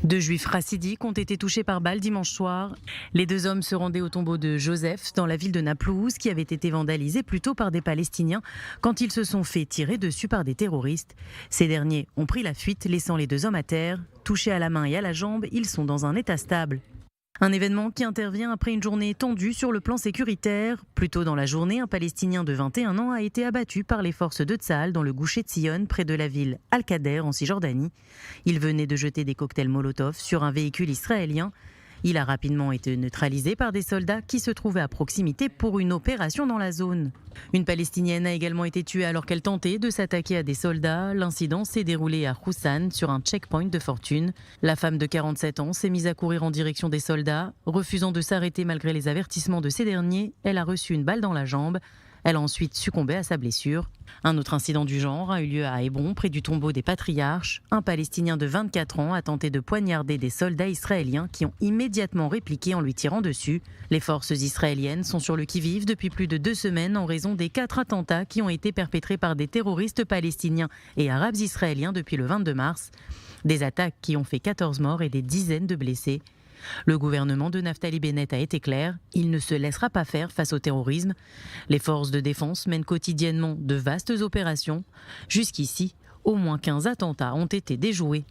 Deux juifs racidiques ont été touchés par balle dimanche soir. Les deux hommes se rendaient au tombeau de Joseph dans la ville de Naplouse qui avait été vandalisé plus tôt par des Palestiniens quand ils se sont fait tirer dessus par des terroristes. Ces derniers ont pris la fuite laissant les deux hommes à terre. Touchés à la main et à la jambe, ils sont dans un état stable. Un événement qui intervient après une journée tendue sur le plan sécuritaire. Plus tôt dans la journée, un Palestinien de 21 ans a été abattu par les forces de Tsahal dans le Gouché de Sion, près de la ville Al-Kader en Cisjordanie. Il venait de jeter des cocktails Molotov sur un véhicule israélien. Il a rapidement été neutralisé par des soldats qui se trouvaient à proximité pour une opération dans la zone. Une Palestinienne a également été tuée alors qu'elle tentait de s'attaquer à des soldats. L'incident s'est déroulé à Houssan, sur un checkpoint de fortune. La femme de 47 ans s'est mise à courir en direction des soldats. Refusant de s'arrêter malgré les avertissements de ces derniers, elle a reçu une balle dans la jambe. Elle a ensuite succombé à sa blessure. Un autre incident du genre a eu lieu à Hébron, près du tombeau des patriarches. Un Palestinien de 24 ans a tenté de poignarder des soldats israéliens qui ont immédiatement répliqué en lui tirant dessus. Les forces israéliennes sont sur le qui-vive depuis plus de 2 semaines en raison des 4 attentats qui ont été perpétrés par des terroristes palestiniens et arabes israéliens depuis le 22 mars. Des attaques qui ont fait 14 morts et des dizaines de blessés. Le gouvernement de Naftali Bennett a été clair, il ne se laissera pas faire face au terrorisme. Les forces de défense mènent quotidiennement de vastes opérations. Jusqu'ici, au moins 15 attentats ont été déjoués.